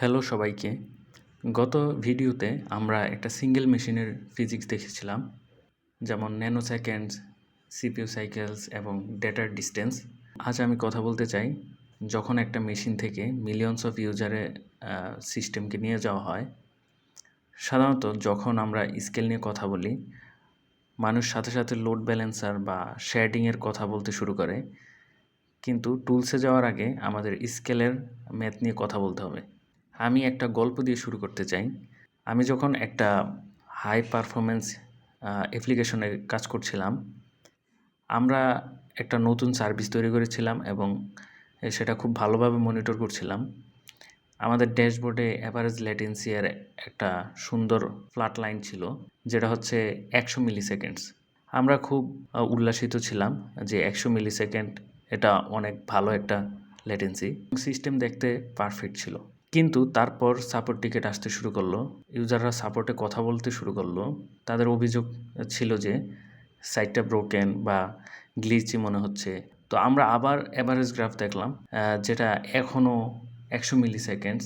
Hello সবাইকে। গত ভিডিওতে আমরা একটা সিঙ্গেল মেশিনের ফিজিক্স দেখেছিলাম, যেমন ন্যানো সেকেন্ডস, সিপিইউ সাইকেলস এবং ডেটার ডিস্টেন্স। আজ আমি কথা বলতে চাই, যখন একটা মেশিন থেকে মিলিয়নস অফ ইউজারে সিস্টেমকে নিয়ে যাওয়া হয়। সাধারণত যখন আমরা স্কেল নিয়ে কথা বলি, মানুষ সাথে সাথে লোড ব্যালেন্সার বা শেডিংয়ের কথা বলতে শুরু করে, কিন্তু টুলসে যাওয়ার আগে আমাদের স্কেলের ম্যাথ নিয়ে কথা বলতে হবে। আমি একটা গল্প দিয়ে শুরু করতে চাই। আমি যখন একটা হাই পারফরম্যান্স অ্যাপ্লিকেশনে কাজ করছিলাম, আমরা একটা নতুন সার্ভিস তৈরি করেছিলাম এবং সেটা খুব ভালোভাবে মনিটর করছিলাম। আমাদের ড্যাশবোর্ডে অ্যাভারেজ ল্যাটেন্সি এর একটা সুন্দর ফ্ল্যাট লাইন ছিল, যেটা হচ্ছে 100 মিলিসেকেন্ডস। আমরা খুব উল্লাসিত ছিলাম যে 100 মিলিসেকেন্ড এটা অনেক ভালো একটা ল্যাটেন্সি। সিস্টেম দেখতে পারফেক্ট ছিল। কিন্তু তারপর সাপোর্ট টিকেট আসতে শুরু করলো, ইউজাররা সাপোর্টে কথা বলতে শুরু করলো। তাদের অভিযোগ ছিল যে সাইটটা ব্রোকেন বা গ্লিচি মনে হচ্ছে। তো আমরা আবার অ্যাভারেজ গ্রাফ দেখলাম, যেটা এখনও 100 মিলিসেকেন্ডস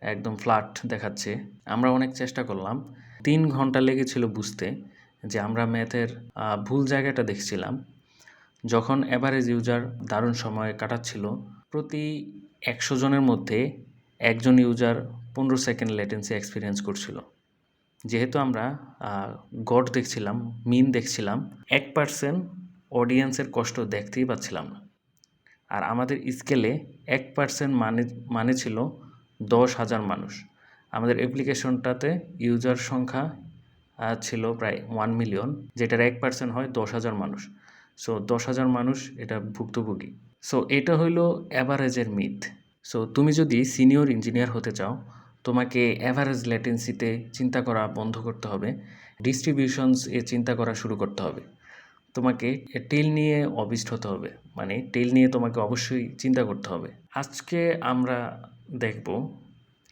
একদম ফ্ল্যাট দেখাচ্ছে। আমরা অনেক চেষ্টা করলাম, 3 ঘন্টা লেগেছিল বুঝতে যে আমরা ম্যাথের ভুল জায়গাটা দেখছিলাম। যখন অ্যাভারেজ ইউজার দারুণ সময় কাটাচ্ছিল, প্রতি 100 জনের মধ্যে একজন ইউজার 15 সেকেন্ড লেটেন্সি এক্সপিরিয়েন্স করছিল। যেহেতু আমরা গড় দেখছিলাম, মিন দেখছিলাম, 1% অডিয়েন্সের কষ্ট দেখতেই পাচ্ছিলাম না। আর আমাদের স্কেলে 1% মানে ছিল 10,000 মানুষ। আমাদের অ্যাপ্লিকেশনটাতে ইউজার সংখ্যা ছিল প্রায় 1 মিলিয়ন, যেটার 1% হয় 10,000 মানুষ। সো 10,000 মানুষ এটা ভুক্তভোগী। সো এটা হইলো অ্যাভারেজের মিথ। সো তুমি যদি সিনিয়র ইঞ্জিনিয়ার হতে চাও, তোমাকে অ্যাভারেজ ল্যাটেন্সিতে চিন্তা করা বন্ধ করতে হবে, ডিস্ট্রিবিউশনস এ চিন্তা করা শুরু করতে হবে। তোমাকে টেল নিয়ে অবিষ্ট হতে হবে, মানে টেল নিয়ে তোমাকে অবশ্যই চিন্তা করতে হবে। আজকে আমরা দেখব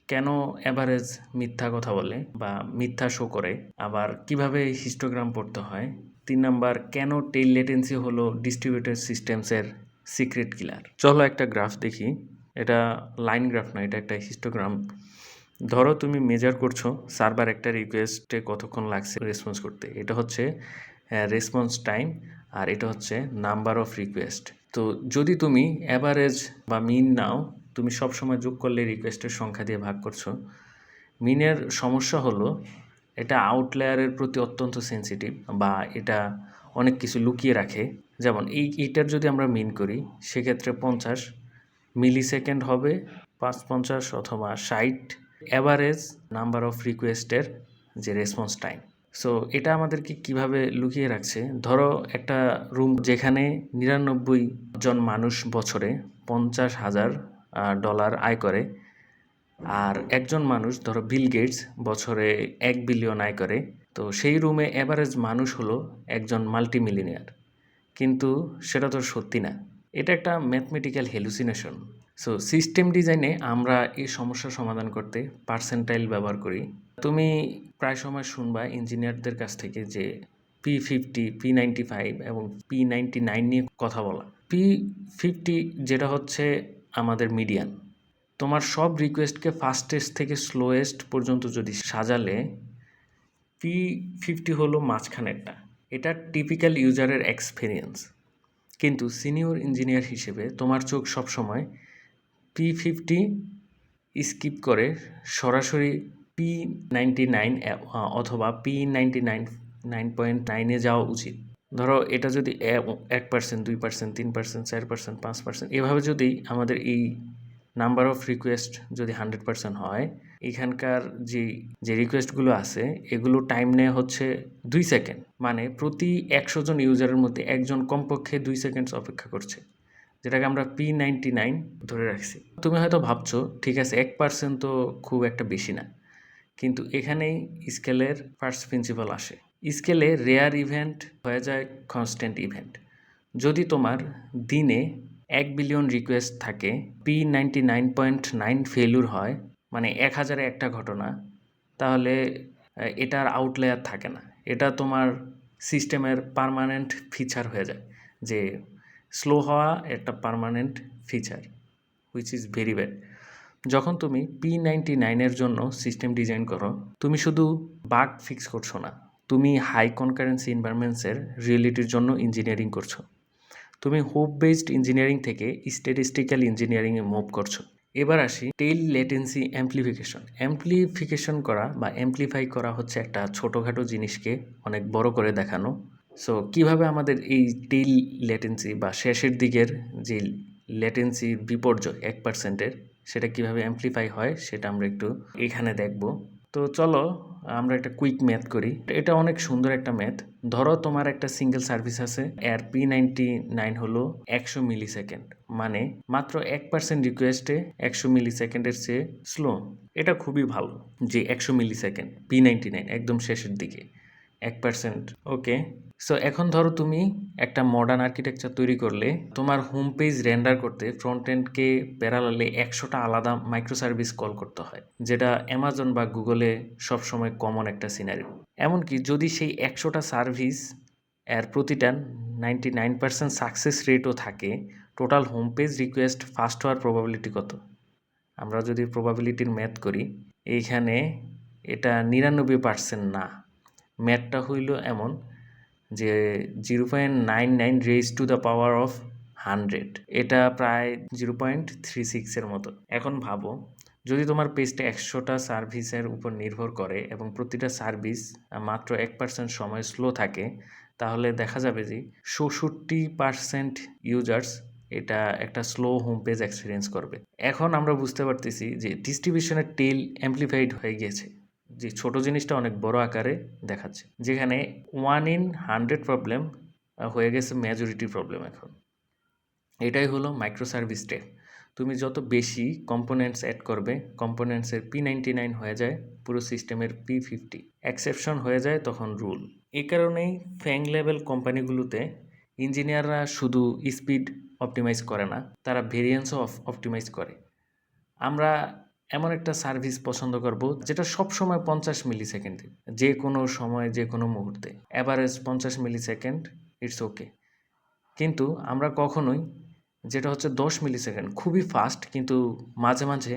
কেন অ্যাভারেজ মিথ্যা কথা বলে বা মিথ্যা শো করে, আবার কিভাবে হিস্টোগ্রাম পড়তে হয়। 3 নাম্বার, কেন টেল লেটেন্সি হলো ডিস্ট্রিবিউটেড সিস্টেমসের সিক্রেট কিলার। চলো একটা গ্রাফ দেখি। এটা লাইন গ্রাফ না, এটা একটা হিস্টোগ্রাম। ধরো তুমি মেজার করছো সার্ভার একটা রিকোয়েস্টে কতক্ষণ লাগছে রেসপন্স করতে। এটা হচ্ছে রেসপন্স টাইম, আর এটা হচ্ছে নাম্বার অফ রিকোয়েস্ট। তো যদি তুমি অ্যাভারেজ বা মিন নাও, তুমি সবসময় যোগ করলে রিকোয়েস্টের সংখ্যা দিয়ে ভাগ করছো। মিনের সমস্যা হলো এটা আউটলায়ারের প্রতি অত্যন্ত সেন্সিটিভ, বা এটা অনেক কিছু লুকিয়ে রাখে। যেমন এইটার যদি আমরা মিন করি, সেক্ষেত্রে 50 মিলিসেকেন্ড হবে, 50 অথবা 60 অ্যাভারেজ নাম্বার অফ রিকোয়েস্টের যে রেসপন্স টাইম। সো এটা আমাদেরকে কিভাবে লুকিয়ে রাখছে। ধরো একটা রুম যেখানে 99 জন মানুষ বছরে $50,000 আয় করে, আর একজন মানুষ ধরো বিল গেটস বছরে 1 বিলিয়ন আয় করে। তো সেই রুমে অ্যাভারেজ মানুষ হলো একজন মাল্টিমিলিয়নিয়ার, কিন্তু সেটা তো সত্যি না। এটা একটা ম্যাথমেটিক্যাল হ্যালুসিনেশন। সো সিস্টেম ডিজাইনে আমরা এই সমস্যার সমাধান করতে পার্সেন্টাইল ব্যবহার করি। তুমি প্রায় সময় শুনবা ইঞ্জিনিয়ারদের কাছ থেকে যে P50, P95 এবং P99 নিয়ে কথা বলা। P50 যেটা হচ্ছে আমাদের মিডিয়ান। তোমার সব রিকোয়েস্টকে ফাস্টেস্ট থেকে স্লোয়েস্ট পর্যন্ত যদি সাজালে, P50 হলো মাঝখানেরটা। এটা টিপিক্যাল ইউজারের এক্সপিরিয়েন্স। কিন্তু সিনিয়র ইঞ্জিনিয়ার হিসেবে তোমার চোখ সবসময় P50 স্কিপ করে সরাসরি P99 অথবা P99.9 যাওয়া উচিত। ধরো এটা যদি 1%, 2%, 3%, 4%, 5%, এভাবে যদি আমাদের এই নাম্বার অফ রিকোয়েস্ট যদি 100% হয়, এখানকার যে রিকোয়েস্টগুলো আছে এগুলো টাইম নেয় হচ্ছে 2 সেকেন্ড। মানে প্রতি 100 জন ইউজারের মধ্যে একজন কমপক্ষে 2 সেকেন্ড অপেক্ষা করছে, যেটাকে আমরা P99 ধরে রাখছি। তুমি হয়তো ভাবছো ঠিক আছে, 1% তো খুব একটা বেশি না, কিন্তু এখানেই স্কেলের ফার্স্ট প্রিন্সিপাল আসে। স্কেলে রেয়ার ইভেন্ট হয়ে যায় কনস্ট্যান্ট ইভেন্ট। যদি তোমার দিনে 1 বিলিয়ন রিকোয়েস্ট থাকে, P99.9 ফেলিউর হয়, মানে 1000-এ একটা ঘটনা, তাহলে এটার আউটলায়ার থাকে না। এটা তোমার সিস্টেমের পার্মানেন্ট ফিচার হয়ে যায়, যে স্লো হওয়া একটা permanent feature, which is very bad. যখন তুমি P99 এর জন্য সিস্টেম ডিজাইন করো, তুমি শুধু বাগ ফিক্স করছো না, তুমি হাই কনকারেন্সি এনভায়রনমেন্টসের রিয়েলিটির জন্য ইঞ্জিনিয়ারিং করছো। তুমি হোপ বেসড ইঞ্জিনিয়ারিং থেকে স্ট্যাটিস্টিক্যাল ইঞ্জিনিয়ারিংয়ে মুভ করছো। এবার আসি টেইল লেটেন্সি অ্যাম্প্লিফিকেশন। অ্যাম্প্লিফিকেশন করা বা অ্যাম্প্লিফাই করা হচ্ছে একটা ছোটোখাটো জিনিসকে অনেক বড় করে দেখানো। সো কীভাবে আমাদের এই টেইল লেটেন্সি বা শেষের দিকের যে লেটেন্সির বিপর্যয় 1%-এর, সেটা কীভাবে অ্যাম্প্লিফাই হয় সেটা আমরা একটু এখানে দেখব। তো চলো আমরা একটা কুইক ম্যাথ করি। এটা অনেক সুন্দর একটা ম্যাথ। ধরো তোমার একটা সিঙ্গেল সার্ভিস আছে, এর P99 হলো 100 মিলি সেকেন্ড, মানে মাত্র 1% রিকোয়েস্টে 100 মিলি সেকেন্ডের চেয়ে স্লো। এটা খুবই ভালো যে 100 মিলি সেকেন্ড P99 একদম শেষের দিকে 1%। ওকে, সো এখন ধরো তুমি একটা মডার্ন আর্কিটেকচার তৈরি করলে, তোমার হোম পেজ রেন্ডার করতে ফ্রন্ট এন্ডকে প্যারালালে 100টা আলাদা মাইক্রো সার্ভিস কল করতে হয়, যেটা অ্যামাজন বা গুগলে সবসময় কমন একটা সিনারি। এমনকি যদি সেই 100টা সার্ভিস এর প্রতিটা 99% সাকসেস রেটও থাকে, total home page request fast হওয়ার প্রবাবিলিটি কত? আমরা যদি প্রবাবিলিটির ম্যাথ করি, এইখানে এটা 99% না। ম্যাথটা হইল এমন যে 0.99 raise to the power of 100, এটা প্রায় 0.36-এর মতো। এখন ভাবো, যদি তোমার পেজটা 100টা সার্ভিসের উপর নির্ভর করে এবং প্রতিটা সার্ভিস মাত্র 1% সময় স্লো থাকে, তাহলে দেখা যাবে যে 67% ইউজার্স এটা একটা স্লো হোম পেজ এক্সপিরিয়েন্স করবে। এখন আমরা বুঝতে পারতেছি যে ডিস্ট্রিবিউশনের টেল অ্যাম্প্লিফাইড হয়ে গিয়েছে, যে ছোট জিনিসটা অনেক বড় আকারে দেখাচ্ছে, যেখানে 1 in 100 প্রবলেম হয়ে গেছে মেজরিটি প্রবলেম। এখন এটাই হলো মাইক্রো সার্ভিস স্টেপ। তুমি যত বেশি কম্পোনেন্টস অ্যাড করবে, কম্পোনেন্টসের P99 হয়ে যায় পুরো সিস্টেমের P50, এক্সেপশন হয়ে যায় তখন রুল। এই কারণেই ফ্যাং লেভেল কোম্পানিগুলোতে ইঞ্জিনিয়াররা শুধু স্পিড অপটিমাইজ করে না, তারা ভেরিয়েন্সও অপটিমাইজ করে। আমরা এমন একটা সার্ভিস পছন্দ করব যেটা সব সময় 50 মিলি সেকেন্ডে, যে কোনো সময় যে কোনো মুহূর্তে average 50 millisecond, it's okay. কিন্তু আমরা কখনোই যেটা হচ্ছে 10 মিলি সেকেন্ড খুবই ফাস্ট, কিন্তু মাঝে মাঝে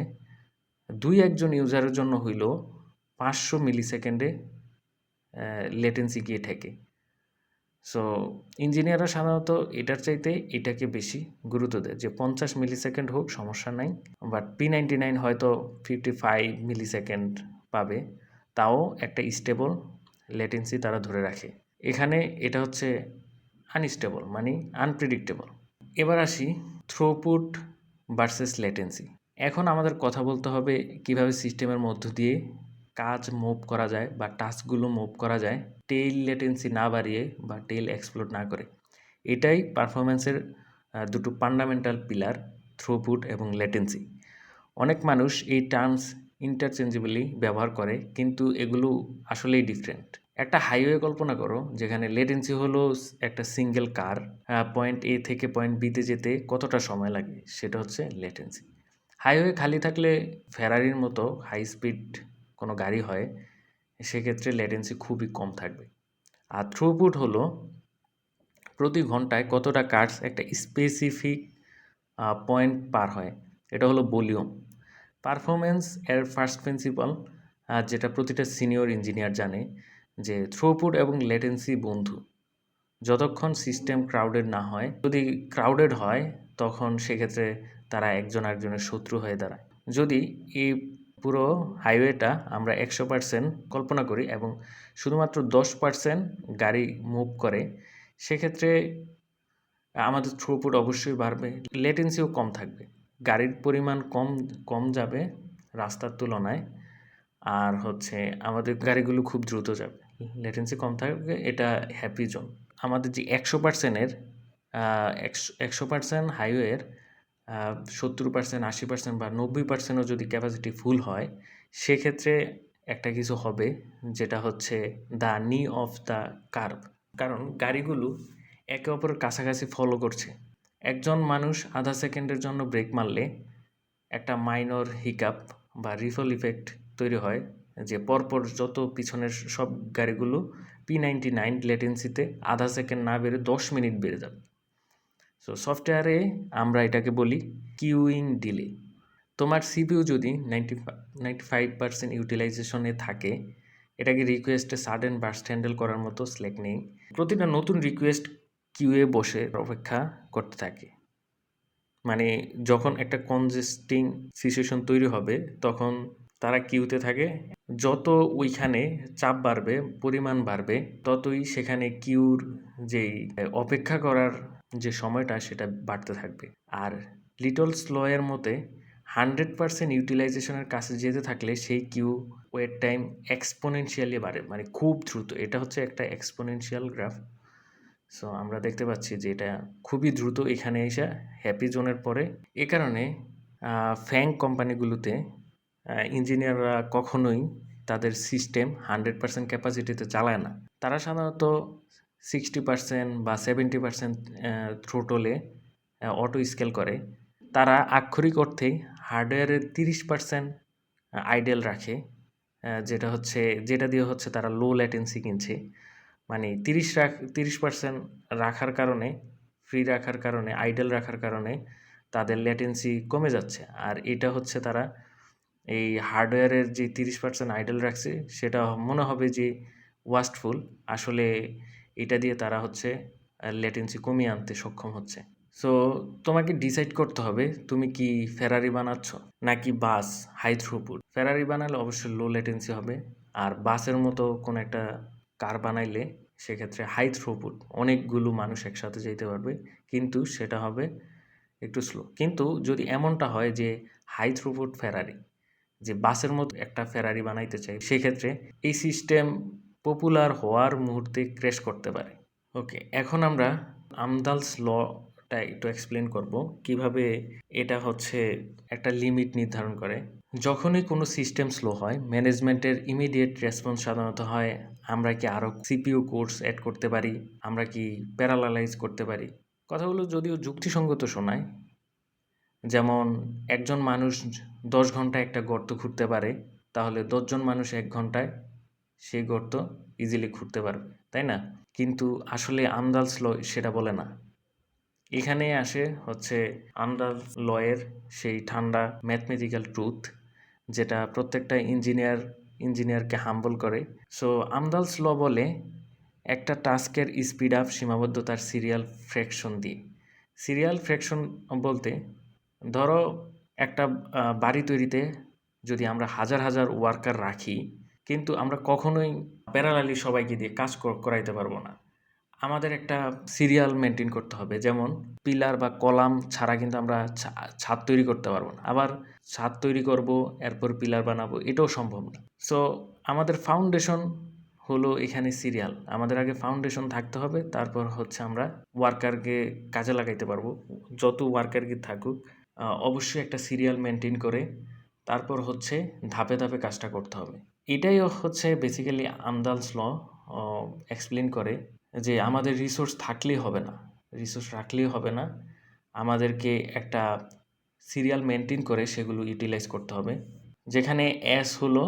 2-1 ইউজারের জন্য হইল 500 মিলি সেকেন্ডে লেটেন্সি গিয়ে ঠেকে। সো ইঞ্জিনিয়াররা সাধারণত এটার চাইতে এটাকে বেশি গুরুত্ব দেয়, যে 50 মিলি সেকেন্ড হোক সমস্যা নাই, বাট P99 হয়তো 55 মিলি সেকেন্ড পাবে, তাও একটা স্টেবল লেটেন্সি তারা ধরে রাখে। এখানে এটা হচ্ছে আনস্টেবল, মানে আনপ্রেডিক্টেবল। এবার আসি থ্রুপুট ভার্সেস লেটেন্সি। এখন আমাদের কথা বলতে হবে কিভাবে সিস্টেমের মধ্য দিয়ে কাজ মুভ করা যায় বা টাস্কগুলো মুভ করা যায় টেইল লেটেন্সি না বাড়িয়ে বা টেইল এক্সপ্লোড না করে। এটাই পারফরমেন্সের দুটো ফান্ডামেন্টাল পিলার, থ্রুপুট এবং লেটেন্সি। অনেক মানুষ এই টার্মস ইন্টারচেঞ্জেবলি ব্যবহার করে, কিন্তু এগুলো আসলেই ডিফারেন্ট। একটা হাইওয়ে কল্পনা করো, যেখানে লেটেন্সি হলো একটা সিঙ্গেল কার পয়েন্ট এ থেকে পয়েন্ট বিতে যেতে কতটা সময় লাগে, সেটা হচ্ছে লেটেন্সি। হাইওয়ে খালি থাকলে ফেরারির মতো হাই স্পিড কোনো গাড়ি হয়, সেক্ষেত্রে লেটেন্সি খুবই কম থাকবে। আর থ্রুপুট হলো প্রতি ঘন্টায় কতটা কার্স একটা স্পেসিফিক পয়েন্ট পার হয়, এটা হলো ভলিউম। পারফরমেন্স এর ফার্স্ট প্রিন্সিপাল, যেটা প্রতিটা সিনিয়র ইঞ্জিনিয়ার জানে, যে থ্রুপুট এবং লেটেন্সি বন্ধু। যতক্ষণ সিস্টেম ক্রাউডেড না হয়, যদি ক্রাউডেড হয় তখন সেক্ষেত্রে তারা একজন আরেকজনের শত্রু হয়ে দাঁড়ায়। যদি এই পুরো হাইওয়েটা আমরা 100% কল্পনা করি এবং শুধুমাত্র 10% গাড়ি মুভ করে, সেক্ষেত্রে আমাদের থ্রুপুট অবশ্যই বাড়বে, লেটেন্সিও কম থাকবে, গাড়ির পরিমাণ কম যাবে রাস্তার তুলনায়, আর হচ্ছে আমাদের গাড়িগুলো খুব দ্রুত যাবে, লেটেন্সি কম থাকবে, এটা হ্যাপি জোন। আমাদের যে 100%-এর 100% হাইওয়ের 70%, 80% বা 90%ও যদি ক্যাপাসিটি ফুল হয়, সেক্ষেত্রে একটা কিছু হবে, যেটা হচ্ছে দ্য নি অফ দ্য কার্ভ। কারণ গাড়িগুলো একে অপরের কাছাকাছি ফলো করছে। একজন মানুষ আধা সেকেন্ডের জন্য ব্রেক মারলে একটা মাইনর হিকআপ বা রিফল ইফেক্ট তৈরি হয়, যে পরপর যত পিছনের সব গাড়িগুলো P99 লেটেন্সিতে আধা সেকেন্ড না বেড়ে 10 মিনিট বেড়ে যাবে। সো সফটওয়্যারে আমরা এটাকে বলি কিউইং ডিলে। তোমার সিপিইউ যদি 95% ইউটিলাইজেশনে থাকে, এটাকে রিকোয়েস্টে সাডেন বার্স্ট হ্যান্ডেল করার মতো স্ল্যাক নেই। প্রতিটা নতুন রিকোয়েস্ট কিউয়ে বসে অপেক্ষা করতে থাকে। মানে যখন একটা কনজেস্টিং সিচুয়েশন তৈরি হবে তখন তারা কিউতে থাকে। যত ওইখানে চাপ বাড়বে, পরিমাণ বাড়বে, ততই সেখানে কিউর যেই অপেক্ষা করার যে সময়টা সেটা বাড়তে থাকবে। আর লিটলস ল এর মতে 100% ইউটিলাইজেশনের কাছে যেতে থাকলে সেই কিউ ওয়েট টাইম এক্সপোনেনশিয়ালি বাড়ে, মানে খুব দ্রুত। এটা হচ্ছে একটা এক্সপোনেনশিয়াল গ্রাফ। সো আমরা দেখতে পাচ্ছি যে এটা খুবই দ্রুত এখানে এসে হ্যাপি জোনের পরে। এ কারণে ফ্যাং কোম্পানিগুলোতে ইঞ্জিনিয়াররা কখনোই তাদের সিস্টেম 100% ক্যাপাসিটিতে চালায় না। তারা সাধারণত 60% বা 70% থ্রোটলে অটো স্কেল করে। তারা আক্ষরিক অর্থেই হার্ডওয়্যারের 30% আইডেল রাখে, যেটা দিয়ে হচ্ছে তারা লো ল্যাটেন্সি কিনছে। মানে 30% রাখার কারণে, ফ্রি রাখার কারণে, আইডেল রাখার কারণে তাদের ল্যাটেন্সি কমে যাচ্ছে। আর এটা হচ্ছে তারা এই হার্ডওয়্যারের যে 30% আইডেল রাখছে সেটা মনে হবে যে ওয়াস্টফুল, আসলে এটা দিয়ে তারা হচ্ছে ল্যাটেন্সি কমিয়ে আনতে সক্ষম হচ্ছে। সো তোমাকে ডিসাইড করতে হবে তুমি কি ফেরারি বানাচ্ছ নাকি বাস হাই থ্রুপুট। ফেরারি বানালে অবশ্যই লো ল্যাটেন্সি হবে, আর বাসের মতো কোনো একটা কার বানাইলে সেক্ষেত্রে হাই থ্রুপুট, অনেকগুলো মানুষ একসাথে যেতে পারবে, কিন্তু সেটা হবে একটু স্লো। কিন্তু যদি এমনটা হয় যে হাই থ্রুপুট ফেরারি, যে বাসের মতো একটা ফেরারি বানাইতে চাই, সেক্ষেত্রে এই সিস্টেম পপুলার হওয়ার মুহূর্তে ক্র্যাশ করতে পারে। ওকে, এখন আমরা আমদালস লটা একটু এক্সপ্লেন করব কিভাবে এটা হচ্ছে একটা লিমিট নির্ধারণ করে। যখনই কোনো সিস্টেম স্লো হয়, ম্যানেজমেন্টের ইমিডিয়েট রেসপন্স সাধারণত হয় আমরা কি আরও সিপিইউ কোর্স অ্যাড করতে পারি, আমরা কি প্যারালালাইজ করতে পারি। কথাগুলো যদিও যুক্তিসঙ্গত শোনায়, যেমন একজন মানুষ 10 ঘন্টায় একটা গর্ত খুঁড়তে পারে, তাহলে 10 জন মানুষ 1 ঘন্টায় সেই গর্ত ইজিলি খুঁড়তে পারবে, তাই না? কিন্তু আসলে আমদালস ল সেটা বলে না। এখানে আসে হচ্ছে আমদালস লয়ের সেই ঠান্ডা ম্যাথমেটিক্যাল ট্রুথ, যেটা প্রত্যেকটা ইঞ্জিনিয়ারকে হাম্বল করে। সো আমদালস ল বলে একটা টাস্কের স্পিড আপ সীমাবদ্ধতার সিরিয়াল ফ্র্যাকশন দিয়ে। সিরিয়াল ফ্র্যাকশন বলতে, ধরো একটা বাড়ি তৈরিতে যদি আমরা হাজার হাজার ওয়ার্কার রাখি, কিন্তু আমরা কখনোই প্যারালালি সবাইকে দিয়ে কাজ করাইতে পারবো না। আমাদের একটা সিরিয়াল মেনটেন করতে হবে। যেমন পিলার বা কলাম ছাড়া কিন্তু আমরা ছাদ তৈরি করতে পারবো না। আবার ছাদ তৈরি করব, এরপর পিলার বানাবো, এটাও সম্ভব না। সো আমাদের ফাউন্ডেশন হলো এখানে সিরিয়াল। আমাদের আগে ফাউন্ডেশন থাকতে হবে, তারপর হচ্ছে আমরা ওয়ার্কারকে কাজে লাগাইতে পারবো। যত ওয়ার্কারকে থাকুক, অবশ্যই একটা সিরিয়াল মেনটেন করে তারপর হচ্ছে ধাপে ধাপে কাজটা করতে হবে। এটাই হচ্ছে বেসিক্যালি আমদালস ল এক্সপ্লেন করে যে আমাদের রিসোর্স থাকলেই হবে না, রিসোর্স রাখলেই হবে না, আমাদেরকে একটা সিরিয়াল মেনটেন করে সেগুলো ইউটিলাইজ করতে হবে। যেখানে এস হলো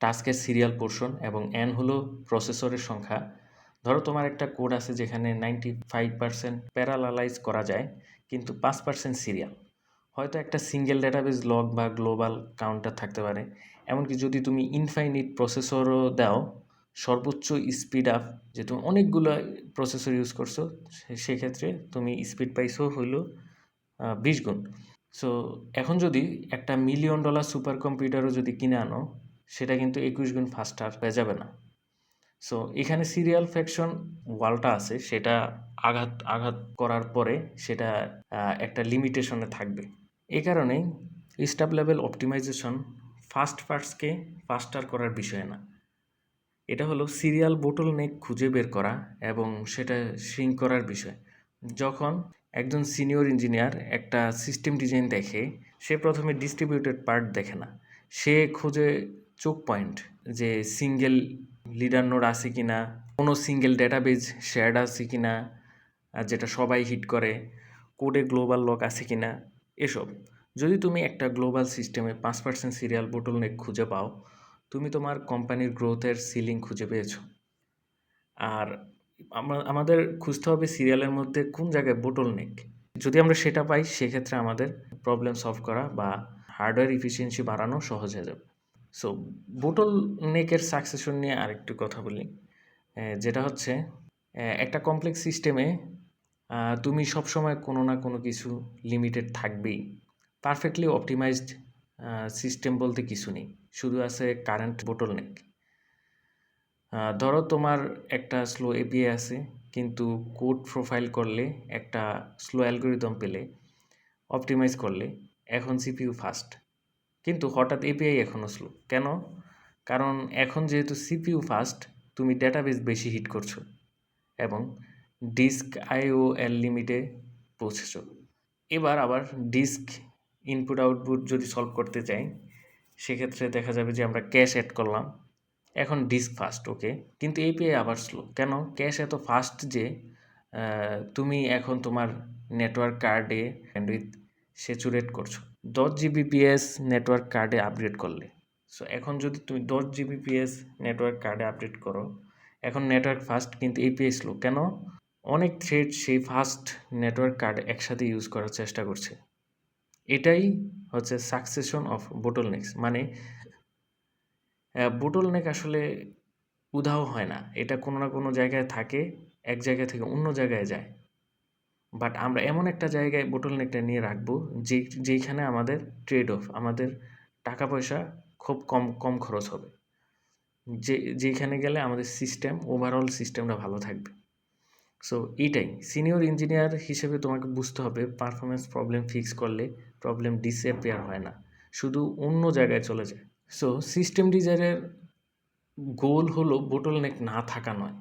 টাস্কের সিরিয়াল পোর্শন এবং এন হলো প্রসেসরের সংখ্যা। ধরো তোমার একটা কোড আছে যেখানে 95% প্যারালালাইজ করা যায়, কিন্তু 5% সিরিয়াল। হয়তো একটা সিঙ্গেল ডেটাবেস লগ বা গ্লোবাল কাউন্টার থাকতে পারে। এমনকি যদি তুমি ইনফাইনিট প্রসেসরও দাও, সর্বোচ্চ স্পিড আপ, যে তুমি অনেকগুলো প্রসেসর ইউজ করছো, সেক্ষেত্রে তুমি স্পিড পাইছো হইল 20 গুণ। সো এখন যদি একটা $1 মিলিয়ন সুপার কম্পিউটারও যদি কিনে আনো, সেটা কিন্তু 21 গুণ ফাস্টার হয়ে যাবে না। সো এখানে সিরিয়াল ফ্র্যাকশন ওয়ালটা আছে, সেটা আঘাত করার পরে সেটা একটা লিমিটেশনে থাকবে। এই কারণেই স্টাফ লেভেল অপটিমাইজেশন ফাস্টকে ফাস্টার করার বিষয় না, এটা হলো সিরিয়াল বোটলনেক খুঁজে বের করা এবং সেটা শ্রিঙ্ক করার বিষয়। যখন একজন সিনিয়র ইঞ্জিনিয়ার একটা সিস্টেম ডিজাইন দেখে, সে প্রথমে ডিস্ট্রিবিউটেড পার্ট দেখে না, সে খোঁজে চোক পয়েন্ট, যে সিঙ্গেল লিডার নোড আছে কি না, কোনো সিঙ্গেল ডেটাবেজ শেয়ার্ড আছে কি না যেটা সবাই হিট করে, কোডে গ্লোবাল লক আছে কি না, এসব। যদি তুমি একটা গ্লোবাল সিস্টেমে 5% সিরিয়াল বোটলনেক খুঁজে পাও, তুমি তোমার কোম্পানির গ্রোথের সিলিং খুঁজে পেয়েছো। আর আমাদের খুঁজতে হবে সিরিয়ালের মধ্যে কোন জায়গায় বোটলনেক। যদি আমরা সেটা পাই সেক্ষেত্রে আমাদের প্রবলেম সলভ করা বা হার্ডওয়্যার ইফিসিয়েন্সি বাড়ানো সহজ হয়ে যাবে। সো বোটল নেকের সাকসেশন নিয়ে আরেকটু কথা বলি, যেটা হচ্ছে একটা কমপ্লেক্স সিস্টেমে তুমি সবসময় কোনো না কোনো কিছু লিমিটেড থাকবেই। পারফেক্টলি অপটিমাইজড সিস্টেম বলতে কিছু নেই, শুধু আছে কারেন্ট বোটল নেক। ধরো তোমার একটা স্লো এপিআই আছে, কিন্তু কোড প্রোফাইল করলে একটা স্লো অ্যালগোরিদম পেলে, অপটিমাইজ করলে এখন সিপিইউ ফাস্ট, কিন্তু হঠাৎ এপিআই এখনও স্লো কেন? কারণ এখন যেহেতু সিপিইউ ফাস্ট, তুমি ডেটাবেস বেশি হিট করছো এবং ডিস্ক আইও এর লিমিটে পৌঁছেছ। এবার আবার ডিস্ক ইনপুট আউটপুট যদি সলভ করতে চাই, সেক্ষেত্রে দেখা যাবে যে আমরা ক্যাশ অ্যাড করলাম, এখন ডিস্ক ফাস্ট ওকে, কিন্তু এপিআই আবার স্লো কেন? ক্যাশ এত ফাস্ট যে তুমি এখন তোমার নেটওয়ার্ক কার্ডে ব্যান্ডউইথ স্যাচুরেট করছো 10 Gbps নেটওয়ার্ক কার্ডে আপগ্রেড করলে। সো এখন যদি তুমি 10 Gbps নেটওয়ার্ক কার্ডে আপডেট করো, এখন নেটওয়ার্ক ফাস্ট কিন্তু এপিআই স্লো কেন? অনেক থ্রেড সেই ফাস্ট নেটওয়ার্ক কার্ড একসাথে ইউজ করার চেষ্টা করছে। এটাই হচ্ছে সাকসেশন অফ বোটলনেকস। মানে বোটলনেক আসলে উধাও হয় না, এটা কোনো না কোনো জায়গায় থাকে, এক জায়গা থেকে অন্য জায়গায় যায়। বাট আমরা এমন একটা জায়গায় বোটলনেকটা নিয়ে রাখবো যেইখানে আমাদের ট্রেড অফ, আমাদের টাকা পয়সা খুব কম খরচ হবে, যেইখানে গেলে আমাদের সিস্টেম, ওভারঅল সিস্টেমটা ভালো থাকবে। সো এইটাই সিনিয়র ইঞ্জিনিয়ার হিসেবে তোমাকে বুঝতে হবে, পারফরমেন্স প্রবলেম ফিক্স করলে প্রবলেম ডিসঅ্যাপিয়ার হয় না, শুধু অন্য জায়গায় চলে যায়। সো সিস্টেম ডিজাইনের গোল হলো বোটলনেক না থাকা নয়,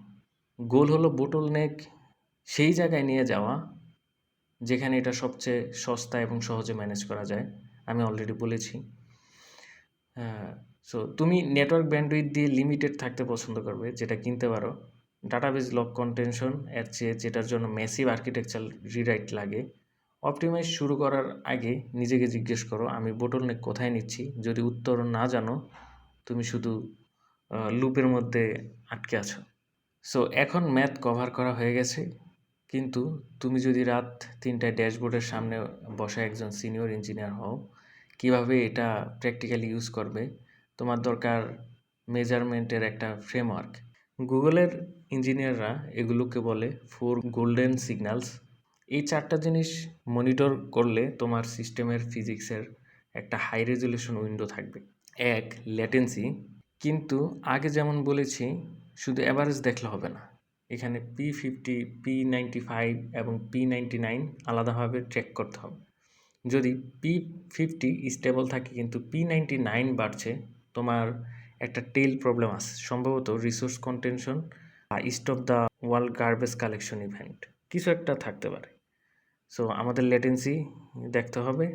গোল হলো বোটলনেক সেই জায়গায় নিয়ে যাওয়া যেখানে এটা সবচেয়ে সস্তা এবং সহজে ম্যানেজ করা যায়। আমি অলরেডি বলেছি। সো তুমি নেটওয়ার্ক ব্যান্ডউইথ দিয়ে লিমিটেড থাকতে পছন্দ করবে, যেটা কিনতে পারো। ডাটাবেস লক কন্টেনশন এর চেয়ে, যেটার জন্য ম্যাসিভ আর্কিটেকচার রিরাইট লাগে। অপটিমাইজ শুরু করার আগে নিজেকে জিজ্ঞেস করো, আমি বোটলনেক কোথায় নিচ্ছি? যদি উত্তর না জানো, তুমি শুধু লুপের মধ্যে আটকে আছো। সো এখন ম্যাথ কভার করা হয়ে গেছে, কিন্তু তুমি যদি রাত 3টায় ড্যাশবোর্ডের সামনে বসা একজন সিনিয়র ইঞ্জিনিয়ার হও, কিভাবে এটা প্র্যাকটিক্যালি ইউজ করবে, তোমার দরকার মেজারমেন্টের একটা ফ্রেমওয়ার্ক। গুগলের ইঞ্জিনিয়াররা এগুলোকে বলে 4 গোল্ডেন সিগন্যালস। এই 4টা জিনিস মনিটর করলে তোমার সিস্টেমের ফিজিক্সের একটা হাই রেজলিউশন উইন্ডো থাকবে। 1, ল্যাটেন্সি। কিন্তু আগে যেমন বলেছি, শুধু অ্যাভারেজ দেখলে হবে না, এখানে P50, P95 এবং P99 আলাদাভাবে ট্র্যাক করতে হবে। যদি P50 স্টেবল থাকে কিন্তু P99 বাড়ছে, তোমার একটা টেল প্রবলেম আছে, সম্ভবত রিসোর্স কন্টেনশন বা stop the world garbage collection event, কিছু একটা থাকতে পারে। সো আমাদের লেটেন্সি দেখতে হবে।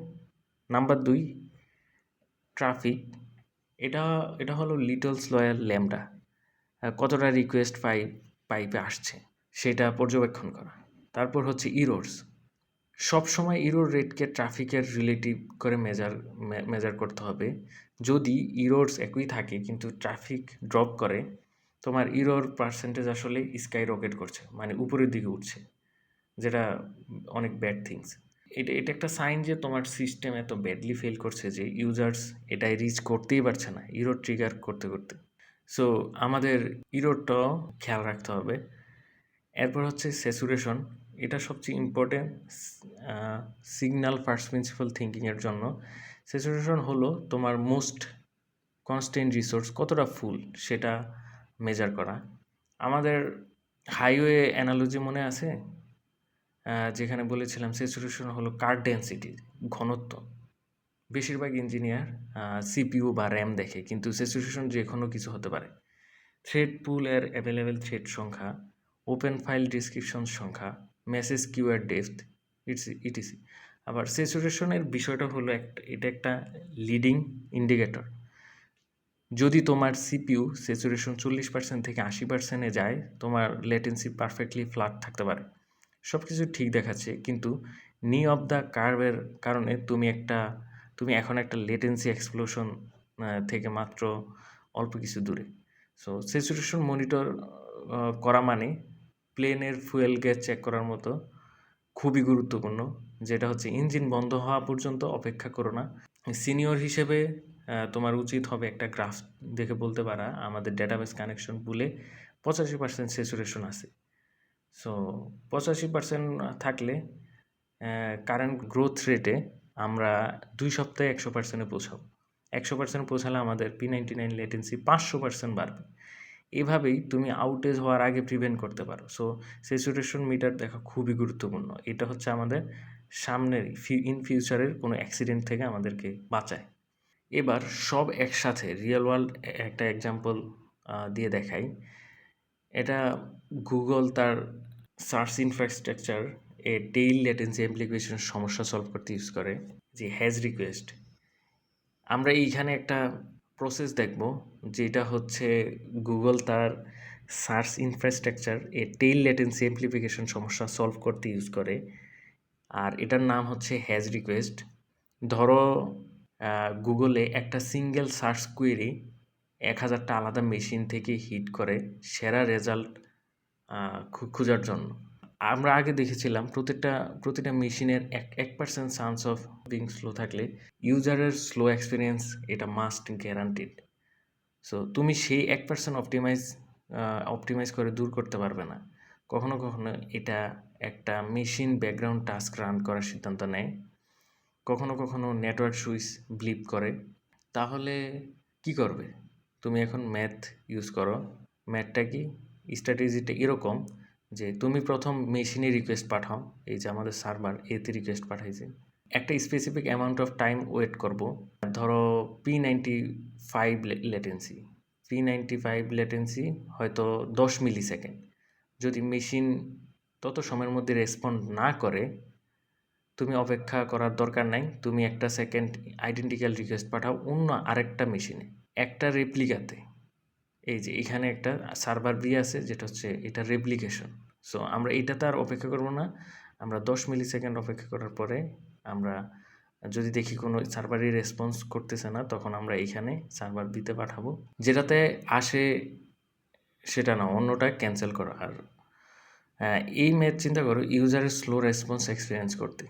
Number 2, traffic. এটা হলো লিটল স্লয়ার ল্যামডা, কতটা রিকোয়েস্ট পাইপে আসছে সেটা পর্যবেক্ষণ করা। তারপর হচ্ছে ইরোর্স। সবসময় ইরোর রেটকে ট্রাফিকের রিলেটিভ করে মেজার করতে হবে। যদি ইরোর্স একই থাকে কিন্তু ট্রাফিক ড্রপ করে, তোমার ইরোর পার্সেন্টেজ আসলে স্কাই রকেট করছে, মানে উপরের দিকে উঠছে, যেটা অনেক ব্যাড থিংস। এটা একটা সাইন যে তোমার সিস্টেম এত ব্যাডলি ফেল করছে যে ইউজার্স এটাই রিচ করতেই পারছে না ইরোর ট্রিগার করতে করতে। সো আমাদের ইরোরটাও খেয়াল রাখতে হবে। এরপর হচ্ছে স্যাচুরেশন। এটা সবচেয়ে ইম্পর্টেন্ট সিগন্যাল ফার্স্ট প্রিন্সিপাল থিঙ্কিংয়ের জন্য। স্যাচুরেশন হলো তোমার মোস্ট কনস্ট্যান্ট রিসোর্স কতটা ফুল সেটা মেজার করা। আমাদের হাইওয়ে অ্যানালজি মনে আছে, যেখানে বলেছিলাম স্যাচুরেশন হলো কার ডেন্সিটি, ঘনত্ব। বেশিরভাগ ইঞ্জিনিয়ার সিপিইউ বা র্যাম দেখে, কিন্তু স্যাচুরেশন যে কোনো কিছু হতে পারে। থ্রেড পুল এর অ্যাভেলেবেল থ্রেড সংখ্যা, ওপেন ফাইল ডিসক্রিপশন সংখ্যা, মেসেজ কিওয়ার্ড ডেপথ, ইটিসি। আবার স্যাচুরেশনের বিষয়টা হলো এটা একটা লিডিং ইন্ডিকেটর। যদি তোমার সিপিইউ স্যাচুরেশন 40% থেকে 80%-এ যায়, তোমার লেটেন্সি পারফেক্টলি ফ্ল্যাট থাকতে পারে, সব কিছু ঠিক দেখাচ্ছে, কিন্তু নি অফ দ্য কার্ভের কারণে তুমি এখন একটা লেটেন্সি এক্সপ্লোশন থেকে মাত্র অল্প কিছু দূরে। সো স্যাচুরেশন মনিটর করা মানে প্লেনের ফুয়েল গ্যাস চেক করার মতো খুবই গুরুত্বপূর্ণ। যেটা হচ্ছে ইঞ্জিন বন্ধ হওয়া পর্যন্ত অপেক্ষা করো না। সিনিয়র হিসেবে তোমার উচিত হবে একটা গ্রাফ দেখে বলতে পারা আমাদের ডেটাবেস কানেকশন পুলে 85% স্যাচুরেশন আছে। সো 85% থাকলে কারেন্ট গ্রোথ রেটে আমরা 2 সপ্তাহে 100%-এ পৌঁছাবো। 100% পৌঁছালে আমাদের P99 লেটেন্সি 500% বাড়বে। এভাবেই তুমি আউটেজ হওয়ার আগে প্রিভেন্ট করতে পারো। সো স্যাচুরেশন মিটার দেখা খুবই গুরুত্বপূর্ণ। এটা হচ্ছে আমাদের সামনের ইন ফিউচারের কোনো অ্যাক্সিডেন্ট থেকে আমাদেরকে বাঁচায়। এবার সব একসাথে রিয়েল ওয়ার্ল্ড একটা এক্সাম্পল দিয়ে দেখাই। এটা গুগল তার search infrastructure tail latency application সমস্যা সলভ করতে ইউজ করে, যে হ্যাজ রিকোয়েস্ট। আমরা এইখানে একটা প্রসেস দেখব যেটা হচ্ছে গুগল তার search infrastructure tail latency application সমস্যা সলভ করতে ইউজ করে, আর এটার নাম হচ্ছে হ্যাজ রিকোয়েস্ট। ধরো গুগলে একটা সিঙ্গেল সার্চ কোয়েরি 1000টা আলাদা মেশিন থেকে হিট করে সেরা রেজাল্ট খোঁজার জন্য। আমরা আগে দেখেছিলাম প্রতিটা মেশিনের 1% চান্স অফ বিং স্লো থাকলে ইউজারের স্লো এক্সপিরিয়েন্স এটা মাস্ট গ্যারান্টিড। সো তুমি সেই 1% অপটিমাইজ করে দূর করতে পারবে না। কখনো কখনো এটা একটা মেশিন ব্যাকগ্রাউন্ড টাস্ক রান করার সিদ্ধান্ত নেয়, কখনো কখনো নেটওয়ার্ক সুইচ ব্লিপ করে। তাহলে কি করবে? তুমি এখন ম্যাথ ইউজ করো। ম্যাথটা কি? স্ট্র্যাটেজিটা এরকম যে তুমি প্রথম মেশিনে রিকোয়েস্ট পাঠাও। এই যে আমাদের সার্ভার এতে রিকোয়েস্ট পাঠাইছে, একটা specific amount of time wait করব। ধরো P95 লেটেন্সি, P95 লেটেন্সি হয়তো 10 মিলি সেকেন্ড। যদি মেশিন তত সময়ের মধ্যে রেসপন্ড না করে, তুমি অপেক্ষা করার দরকার নাই। তুমি একটা সেকেন্ড আইডেন্টিক্যাল রিকোয়েস্ট পাঠাও অন্য আরেকটা মেশিনে, একটা রেপ্লিকাতে। এই যে এখানে একটা সার্ভার বি আছে যেটা হচ্ছে এটা রেপ্লিকেশন। সো আমরা এটাতে আর অপেক্ষা করব না। আমরা 10 মিলি সেকেন্ড অপেক্ষা করার পরে আমরা যদি দেখি কোনো সার্ভারই রেসপন্স করতেছে না, তখন আমরা এইখানে সার্ভার বিতে পাঠাবো। যেটাতে আসে সেটা না, অন্যটা ক্যান্সেল করা। আর এই ম্যাথ চিন্তা করো ইউজারের স্লো রেসপন্স এক্সপিরিয়েন্স করতে।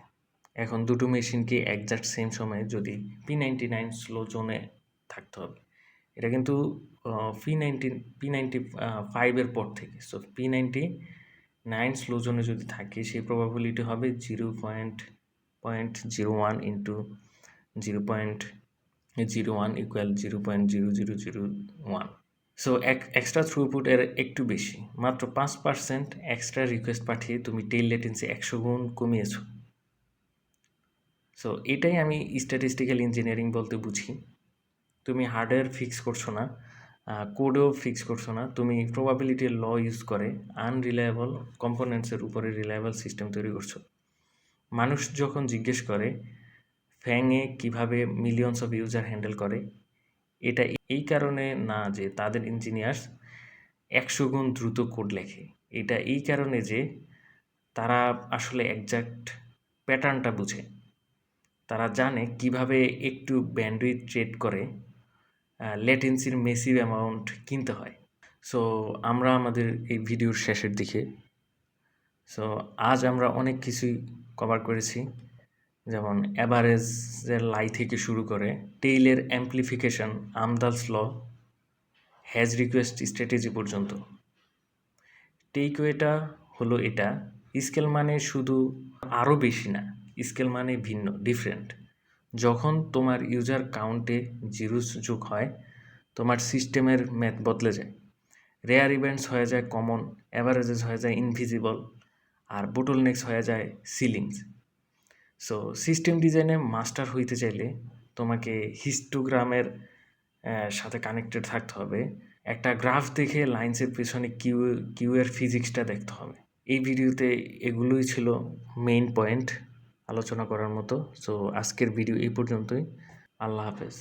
এখন দুটো মেশিনকে একজ্যাক্ট সেম সময়ে যদি P99 স্লো জোনে থাকতে হবে, এটা কিন্তু P95 পর থেকে। সো P99 স্লো জোনে যদি থাকে, সেই প্রবাবিলিটি হবে 0.01 into 0.01 equal 0.0001। So extra throughput এর একটু বেশি, মাত্র 5% এক্সট্রা রিকোয়েস্ট পাঠিয়ে তুমি টেইল লেটেন্সি 100 গুণ কমিয়েছো। সো এটাই আমি স্ট্যাটিস্টিক্যাল ইঞ্জিনিয়ারিং বলতে বুঝি। তুমি হার্ডওয়্যার ফিক্স করছো না, কোডেও ফিক্স করছো না, তুমি প্রবাবিলিটি ল ইউজ করে আনরিলায়েবল কম্পোনেন্টসের উপরে রিলায়েবল সিস্টেম তৈরি করছো। মানুষ যখন জিজ্ঞেস করে ফ্যাংয়ে কীভাবে মিলিয়নস অফ ইউজার হ্যান্ডেল করে, এটা এই কারণে না যে তাদের ইঞ্জিনিয়ার্স 100 গুণ দ্রুত কোড লেখে, এটা এই কারণে যে তারা আসলে একজ্যাক্ট প্যাটার্নটা বুঝে। তারা জানে কিভাবে একটু ব্যান্ডউইথ ট্রেড করে লেটেন্সির মেসিভ অ্যামাউন্ট কিনতে হয়। সো আমরা আমাদের এই ভিডিওর শেষের দিকে। সো আজ আমরা অনেক কিছুই কভার করেছি, যেমন অ্যাভারেজের লাই থেকে শুরু করে টেইলের amplification, Amdahl's law, hedge request strategy পর্যন্ত। টেকওয়েটা হলো এটা, স্কেল মানে শুধু আরও বেশি না, স্কেল মানে ভিন্ন, ডিফারেন্ট। যখন তোমার ইউজার কাউন্টে জিরোস যোগ হয়, তোমার সিস্টেমের ম্যাথ বদলে যায়। রেয়ার ইভেন্টস হয়ে যায় কমন, অ্যাভারেজেস হয়ে যায় ইনভিজিবল, আর বোটলনেক্স হয়ে যায় সিলিংস। সো সিস্টেম ডিজাইনে মাস্টার হইতে চাইলে তোমাকে হিস্টোগ্রামের সাথে কানেক্টেড থাকতে হবে। একটা গ্রাফ দেখে লাইন্সের পেছনে কিউ এর ফিজিক্সটা দেখতে হবে। এই ভিডিওতে এগুলোই ছিল মেইন পয়েন্ট আলোচনা করার মতো। সো আজকের ভিডিও এই পর্যন্তই। আল্লাহ হাফেজ।